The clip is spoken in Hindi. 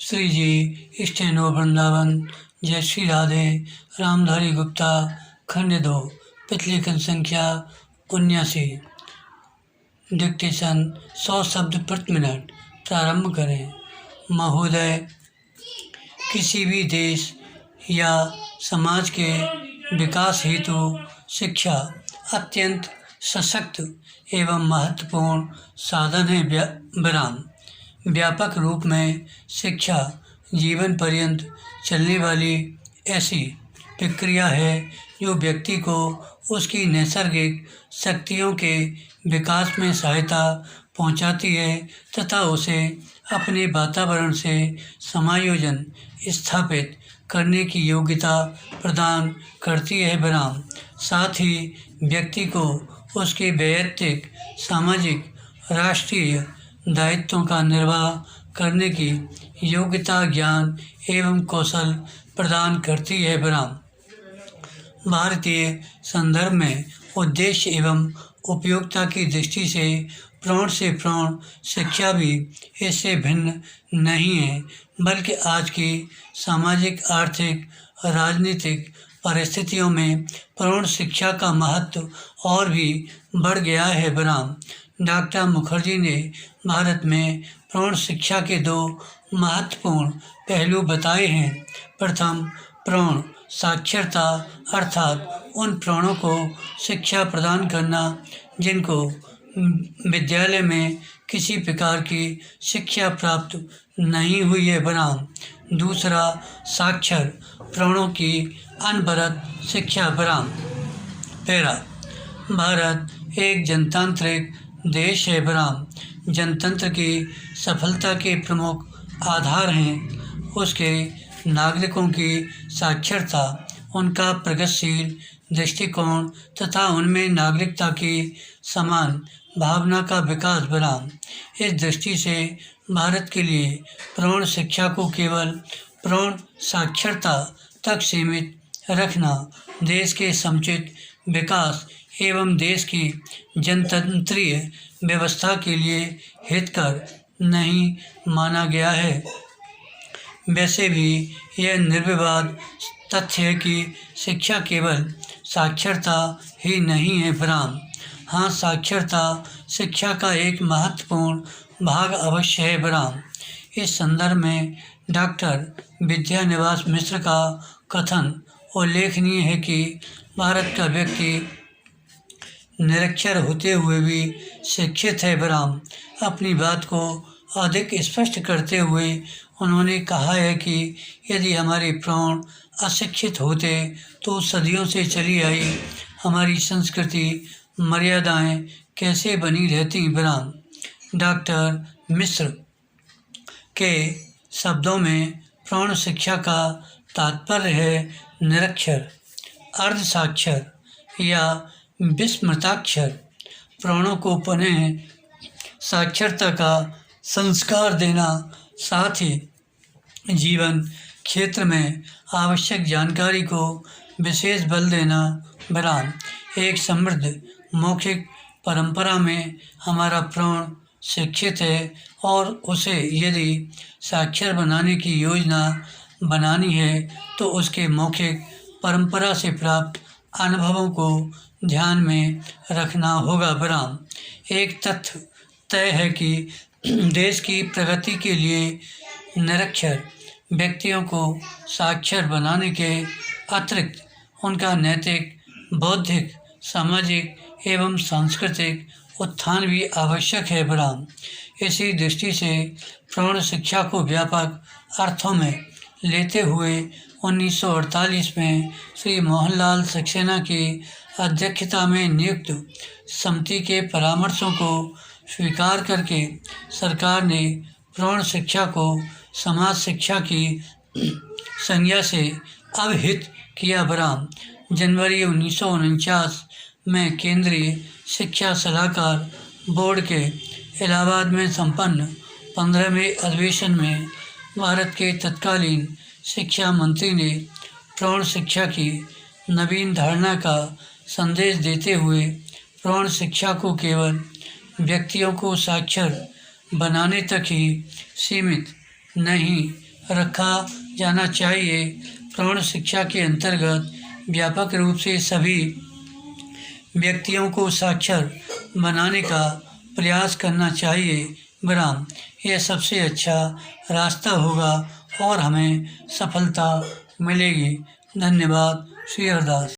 श्री जी, स्टेनो वृंदावन, जय श्री राधे, रामधारी गुप्ता, खंड 2, पिछली खंड संख्या 79। डिक्टेशन 100 शब्द प्रति मिनट। प्रारंभ करें। महोदय, किसी भी देश या समाज के विकास हेतु शिक्षा अत्यंत सशक्त एवं महत्वपूर्ण साधन है। विराम। व्यापक रूप में शिक्षा जीवन पर्यंत चलने वाली ऐसी प्रक्रिया है जो व्यक्ति को उसकी नैसर्गिक शक्तियों के विकास में सहायता पहुंचाती है तथा उसे अपने वातावरण से समायोजन स्थापित करने की योग्यता प्रदान करती है। विराम। साथ ही व्यक्ति को उसके वैयक्तिक, सामाजिक, राष्ट्रीय दायित्वों का निर्वाह करने की योग्यता, ज्ञान एवं कौशल प्रदान करती है। विराम। भारतीय संदर्भ में उद्देश्य एवं उपयोगिता की दृष्टि से प्रौढ़ से प्रौढ़ शिक्षा भी इससे भिन्न नहीं है, बल्कि आज की सामाजिक, आर्थिक, राजनीतिक परिस्थितियों में प्रौढ़ शिक्षा का महत्व और भी बढ़ गया है। विराम। डॉक्टर मुखर्जी ने भारत में प्रौढ़ शिक्षा के 2 महत्वपूर्ण पहलू बताए हैं। प्रथम, प्रौढ़ साक्षरता, अर्थात उन प्रौढ़ों को शिक्षा प्रदान करना जिनको विद्यालय में किसी प्रकार की शिक्षा प्राप्त नहीं हुई है। विराम। दूसरा, साक्षर प्रौढ़ों की अनवरत शिक्षा। विराम। पैरा। भारत एक जनतांत्रिक देश है। विराम। जनतंत्र की सफलता के प्रमुख आधार हैं उसके नागरिकों की साक्षरता, उनका प्रगतिशील दृष्टिकोण तथा उनमें नागरिकता की समान भावना का विकास। विराम। इस दृष्टि से भारत के लिए प्रौढ़ शिक्षा को केवल प्रौढ़ साक्षरता तक सीमित रखना देश के समुचित विकास एवं देश की जनतंत्रीय व्यवस्था के लिए हितकर नहीं माना गया है। वैसे भी यह निर्विवाद तथ्य है कि शिक्षा केवल साक्षरता ही नहीं है। विराम। हाँ, साक्षरता शिक्षा का एक महत्वपूर्ण भाग अवश्य है। विराम। इस संदर्भ में डॉक्टर विद्यानिवास मिश्र का कथन उल्लेखनीय है कि भारत का व्यक्ति निरक्षर होते हुए भी शिक्षित है। विराम। अपनी बात को अधिक स्पष्ट करते हुए उन्होंने कहा है कि यदि हमारे प्रौढ़ अशिक्षित होते तो सदियों से चली आई हमारी संस्कृति, मर्यादाएं कैसे बनी रहती। विराम। डॉक्टर मिश्र के शब्दों में प्रौढ़ शिक्षा का तात्पर्य है निरक्षर, अर्धसाक्षर या विस्मृताक्षर प्रौढ़ों को पुनः साक्षरता का संस्कार देना, साथ ही जीवन क्षेत्र में आवश्यक जानकारी को विशेष बल देना। विराम। एक समृद्ध मौखिक परंपरा में हमारा प्रौढ़ शिक्षित है और उसे यदि साक्षर बनाने की योजना बनानी है तो उसके मौखिक परंपरा से प्राप्त अनुभवों को ध्यान में रखना होगा। विराम। एक तथ्य तय है कि देश की प्रगति के लिए निरक्षर व्यक्तियों को साक्षर बनाने के अतिरिक्त उनका नैतिक, बौद्धिक, सामाजिक एवं सांस्कृतिक उत्थान भी आवश्यक है। विराम। इसी दृष्टि से प्रौढ़ शिक्षा को व्यापक अर्थों में लेते हुए 1948 में श्री मोहनलाल सक्सेना की अध्यक्षता में नियुक्त समिति के परामर्शों को स्वीकार करके सरकार ने प्रौढ़ शिक्षा को समाज शिक्षा की संज्ञा से अवहित किया। विराम। जनवरी 1949 में केंद्रीय शिक्षा सलाहकार बोर्ड के इलाहाबाद में संपन्न 15वें अधिवेशन में भारत के तत्कालीन शिक्षा मंत्री ने प्रौढ़ शिक्षा की नवीन धारणा का संदेश देते हुए प्रौढ़ शिक्षा को केवल व्यक्तियों को साक्षर बनाने तक ही सीमित नहीं रखा जाना चाहिए। प्रौढ़ शिक्षा के अंतर्गत व्यापक रूप से सभी व्यक्तियों को साक्षर बनाने का प्रयास करना चाहिए। विराम। यह सबसे अच्छा रास्ता होगा और हमें सफलता मिलेगी। धन्यवाद। श्री हरदास।